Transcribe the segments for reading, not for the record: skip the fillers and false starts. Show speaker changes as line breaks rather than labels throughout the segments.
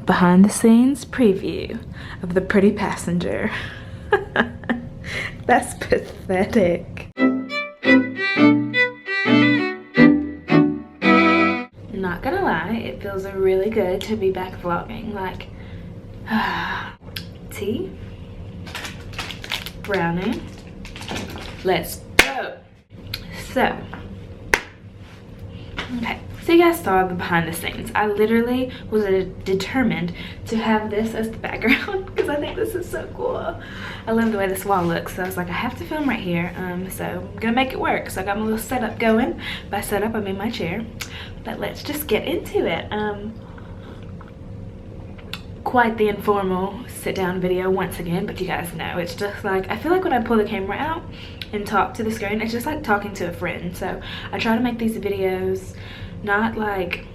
behind the scenes preview of The Pretty Passenger. That's pathetic. Not gonna lie, it feels really good to be back vlogging. Like, tea, brownie, let's go. So, okay, so you guys saw the behind the scenes. I literally was determined to have this as the background because I think this is so cool. I love the way this wall looks, so I was like, I have to film right here, so I'm gonna make it work. So I got my little setup going. By setup, I mean my chair. But let's just get into it. Quite the informal sit-down video once again, but you guys know, it's just like, I feel like when I pull the camera out and talk to the screen, it's just like talking to a friend. So I try to make these videos not like,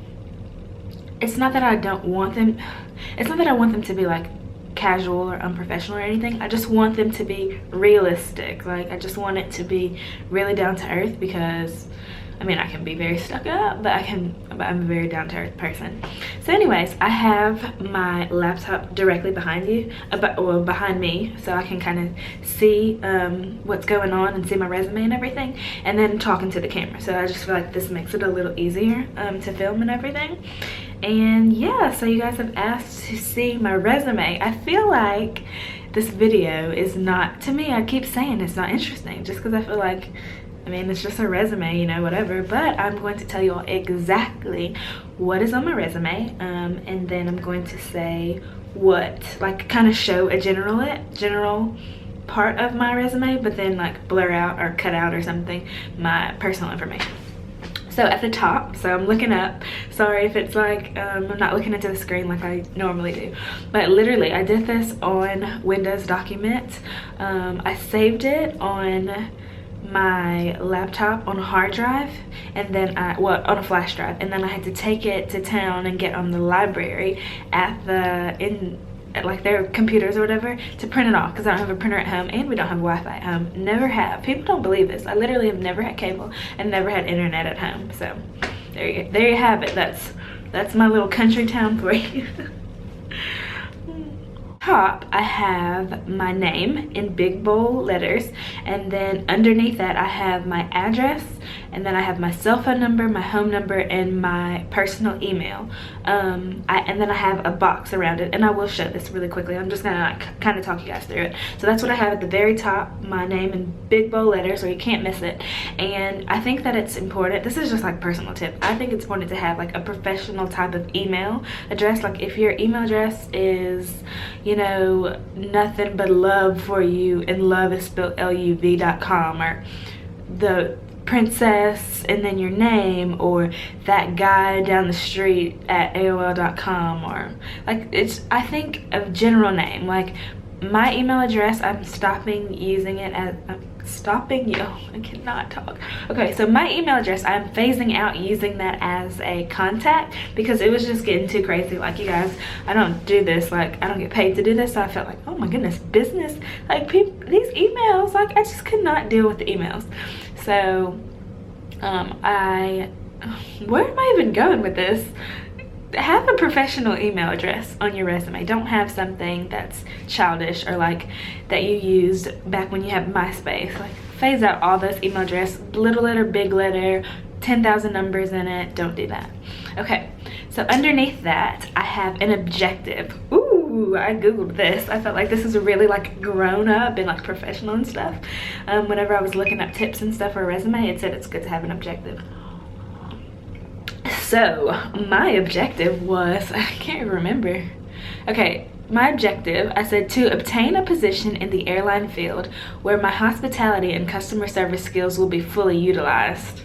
it's not that I want them to be like casual or unprofessional or anything. I just want them to be realistic. Like, I just want it to be really down to earth, because I mean, I can be very stuck up, but I'm a very down-to-earth person. So anyways, I have my laptop directly behind behind me, so I can kind of see what's going on and see my resume and everything, and then talking to the camera. So I just feel like this makes it a little easier to film and everything. And yeah, so you guys have asked to see my resume. I feel like this video is not, to me, I keep saying it's not interesting just because I feel like, I mean, it's just a resume, you know, whatever. But I'm going to tell you all exactly what is on my resume, and then I'm going to say what, like, kind of show a general part of my resume, but then like blur out or cut out or something my personal information. So at the top, so I'm looking up, sorry if it's like I'm not looking into the screen like I normally do, but literally I did this on Windows Document. I saved it on my laptop on a hard drive, and then on a flash drive, and then I had to take it to town and get on the library at like their computers or whatever to print it off, because I don't have a printer at home and we don't have Wi-Fi at home. Never have. People don't believe this. I literally have never had cable and never had internet at home. So there you have it. That's my little country town for you. Top, I have my name in big bold letters, and then underneath that I have my address, and then I have my cell phone number, my home number, and my personal email. And then I have a box around it, and I will show this really quickly. I'm just gonna like, kind of talk you guys through it. So that's what I have at the very top, my name in big bold letters, so you can't miss it. And I think that it's important, this is just like personal tip, I think it's important to have like a professional type of email address. Like if your email address is, you know, nothing but love for you, and love is spelled LUV.com, or the princess and then your name, or that guy down the street at AOL.com, or like, it's, I think, a general name. Like my email address, I'm stopping using it as I cannot talk. Okay, so my email address, I'm phasing out using that as a contact because it was just getting too crazy. Like, you guys, I don't do this, like I don't get paid to do this, so I felt like, oh my goodness, business, like people, these emails, like I just could not deal with the emails. So where am I even going with this? Have a professional email address on your resume. Don't have something that's childish or like that you used back when you had MySpace. Like, phase out all those email address, little letter, big letter, 10,000 numbers in it. Don't do that. Okay, so underneath that I have an objective. Ooh, I googled this. I felt like this is really like grown up and like professional and stuff. Whenever I was looking up tips and stuff for a resume, it said it's good to have an objective. So my objective was, I can't remember. Okay, my objective, I said to obtain a position in the airline field where my hospitality and customer service skills will be fully utilized.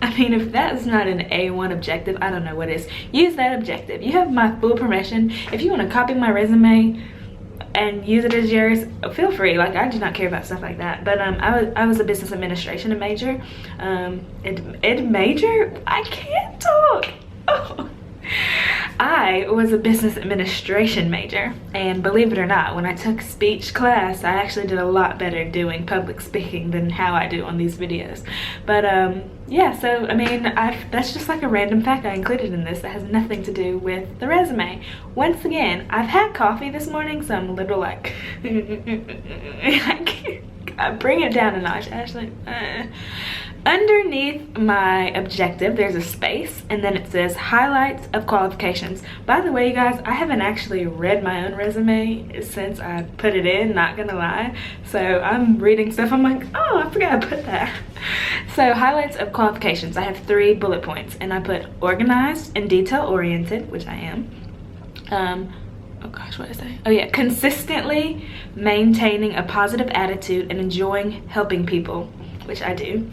I mean, if that's not an A1 objective, I don't know what is. Use that objective. You have my full permission. If you want to copy my resume and use it as yours, feel free. Like, I do not care about stuff like that. But I was a business administration major. Ed major? I can't talk. Oh. I was a business administration major, and believe it or not, when I took speech class, I actually did a lot better doing public speaking than how I do on these videos. But yeah, so I mean, that's just like a random fact I included in this that has nothing to do with the resume. Once again, I've had coffee this morning, so I'm a little like I bring it down a notch, Ashley. Underneath my objective, there's a space, and then it says highlights of qualifications. By the way, you guys, I haven't actually read my own resume since I put it in, not gonna lie. So I'm reading stuff, I'm like, oh, I forgot I put that. So highlights of qualifications, I have 3 bullet points, and I put organized and detail oriented, which I am. Oh gosh, what did I say? Oh yeah, consistently maintaining a positive attitude and enjoying helping people, which I do.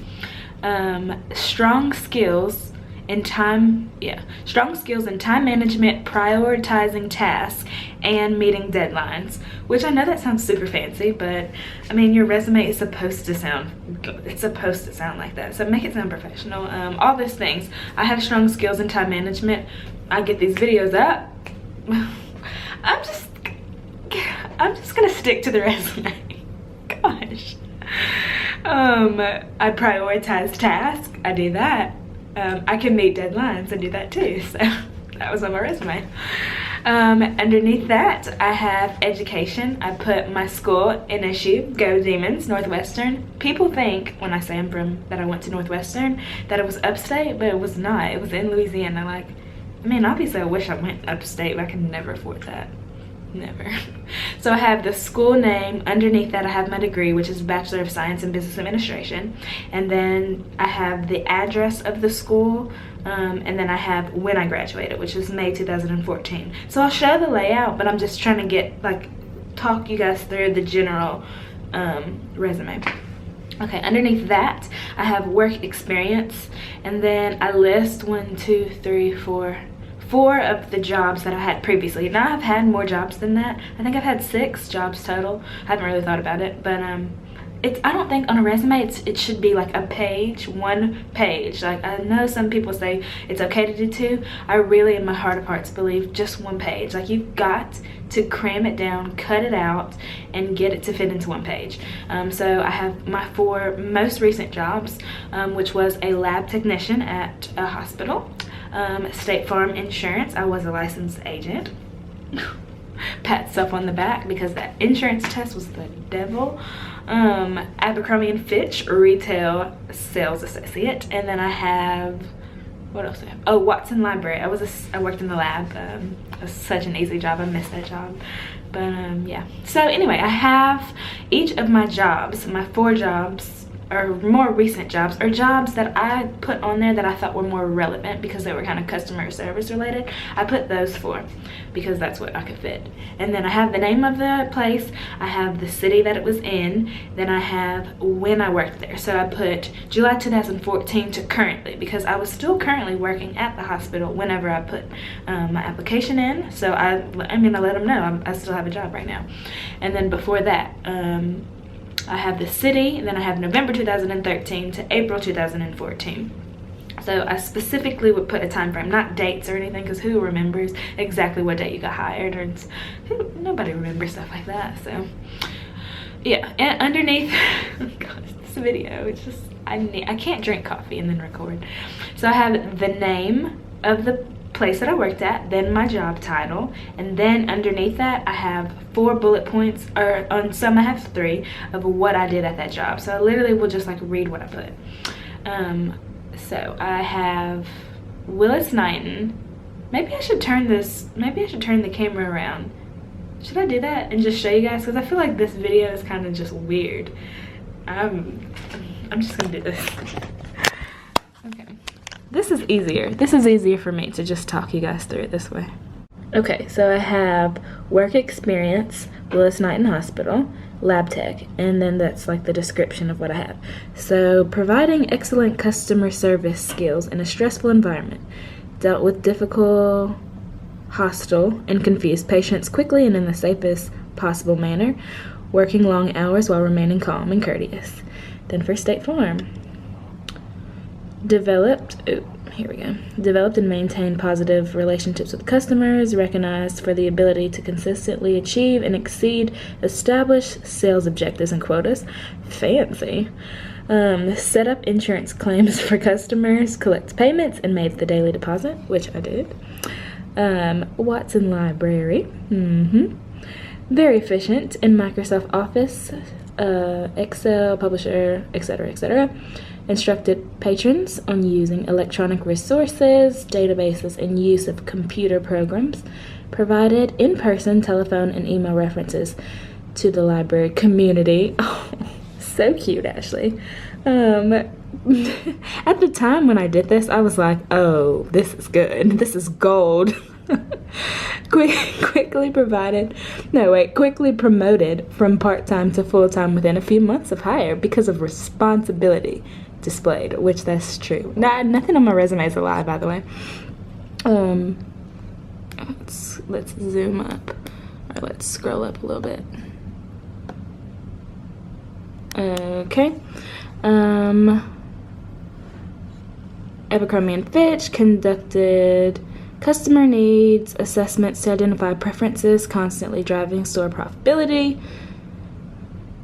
Strong skills in time management, prioritizing tasks, and meeting deadlines, which I know that sounds super fancy, but I mean, your resume is supposed to sound good. It's supposed to sound like that, so make it sound professional. All those things. I have strong skills in time management. I get these videos up. I'm just gonna stick to the resume. Gosh. I prioritize tasks. I do that. I can meet deadlines. I do that too. So that was on my resume. Underneath that, I have education. I put my school, NSU, Go Demons, Northwestern. People think when I say that I went to Northwestern that it was upstate, but it was not. It was in Louisiana. Like, I mean, obviously I wish I went upstate, but I could never afford that. Never. So I have the school name. Underneath that I have my degree, which is Bachelor of Science in Business Administration, and then I have the address of the school, and then I have when I graduated, which was May 2014. So I'll show the layout, but I'm just trying to talk you guys through the general resume. Okay, underneath that I have work experience, and then I list 4 of the jobs that I had previously. Now I've had more jobs than that. I think I've had 6 jobs total. I haven't really thought about it, but I don't think on a resume it should be like a page, 1 page. Like, I know some people say it's okay to do 2. I really, in my heart of hearts, believe just 1 page. Like, you've got to cram it down, cut it out, and get it to fit into 1 page. So I have my 4 most recent jobs, which was a lab technician at a hospital, State Farm Insurance. I was a licensed agent. Pat stuff on the back because that insurance test was the devil. Abercrombie and Fitch, retail sales associate, and then I have, what else do I have? Oh, Watson Library. I worked in the lab. It was such an easy job. I missed that job. But yeah. So anyway, I have each of my jobs, my 4 jobs, or more recent jobs, or jobs that I put on there that I thought were more relevant because they were kind of customer service related. I put those 4 because that's what I could fit. And then I have the name of the place, I have the city that it was in, then I have when I worked there. So I put July 2014 to currently because I was still currently working at the hospital whenever I put my application in. So I mean, I let them know I still have a job right now. And then before that, I have the city, and then I have November 2013 to April 2014. So I specifically would put a time frame, not dates or anything, because who remembers exactly what date you got hired, or nobody remembers stuff like that. So yeah, and underneath God, this video, it's just I can't drink coffee and then record. So I have the name of the place that I worked at, then my job title, and then underneath that I have 4 bullet points, or on some I have 3, of what I did at that job. So I literally will just like read what I put. So I have Willis Knighton. Maybe I should turn the camera around. Should I do that and just show you guys, because I feel like this video is kind of just weird. I'm just gonna do this. Okay. This is easier for me to just talk you guys through it this way. Okay, so I have work experience, Willis Knighton Hospital, lab tech, and then that's like the description of what I have. So, providing excellent customer service skills in a stressful environment, dealt with difficult, hostile, and confused patients quickly and in the safest possible manner, working long hours while remaining calm and courteous. Then for State Farm, developed here we go. Developed and maintained positive relationships with customers, recognized for the ability to consistently achieve and exceed established sales objectives and quotas. Fancy. Set up insurance claims for customers, collects payments, and made the daily deposit, which I did. Watson Library. Very efficient in Microsoft Office, Excel, Publisher, etc., etc. Instructed patrons on using electronic resources, databases, and use of computer programs. Provided in-person, telephone, and email references to the library community. Oh, so cute, Ashley. At the time when I did this, I was like, oh, this is good. This is gold. Quickly promoted from part-time to full-time within a few months of hire because of responsibility displayed, which that's true. Nothing on my resume is a lie, by the way. Let's zoom up, or let's scroll up a little bit. Okay. Abercrombie & Fitch conducted customer needs assessments to identify preferences, constantly driving store profitability.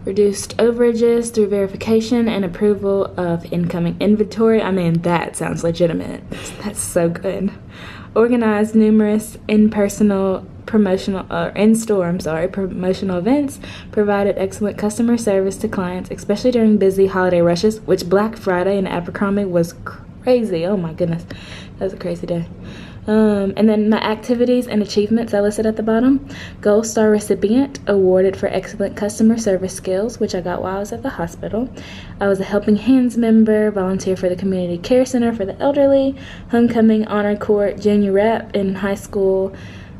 Reduced overages through verification and approval of incoming inventory. I mean, that sounds legitimate. That's so good. Organized numerous promotional events. Provided excellent customer service to clients, especially during busy holiday rushes, which Black Friday in Abercrombie was crazy. Oh my goodness, that was a crazy day. And then my activities and achievements I listed at the bottom. Gold Star recipient, awarded for excellent customer service skills, which I got while I was at the hospital. I was a Helping Hands member, volunteer for the Community Care Center for the Elderly, Homecoming Honor Court Junior Rep in high school,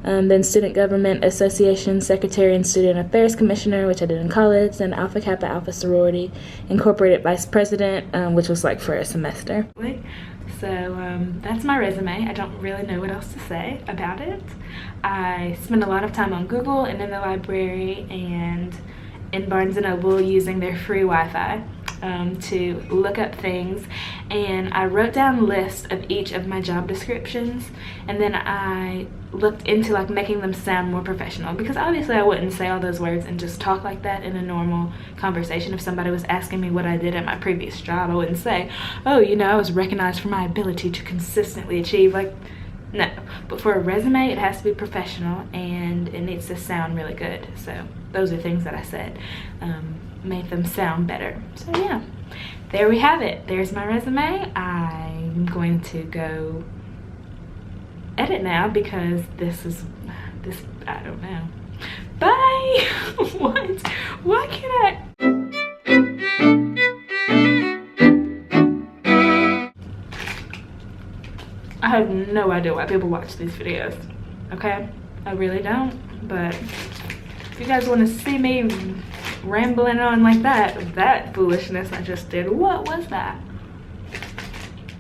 then Student Government Association Secretary and Student Affairs Commissioner, which I did in college, and Alpha Kappa Alpha Sorority Incorporated Vice President, which was like for a semester. So that's my resume. I don't really know what else to say about it. I spend a lot of time on Google and in the library and in Barnes & Noble using their free Wi-Fi to look up things, and I wrote down lists of each of my job descriptions, and then I looked into like making them sound more professional, because obviously I wouldn't say all those words and just talk like that in a normal conversation. If somebody was asking me what I did at my previous job, I wouldn't say, oh, you know, I was recognized for my ability to consistently achieve, like, no. But for a resume, it has to be professional and it needs to sound really good. So those are things that I said made them sound better. So yeah, there we have it. There's my resume. I'm going to go edit now because this I don't know. Bye. What? Why can't I have no idea why people watch these videos, okay? I really don't, but if you guys want to see me rambling on like that foolishness I just did, what was that?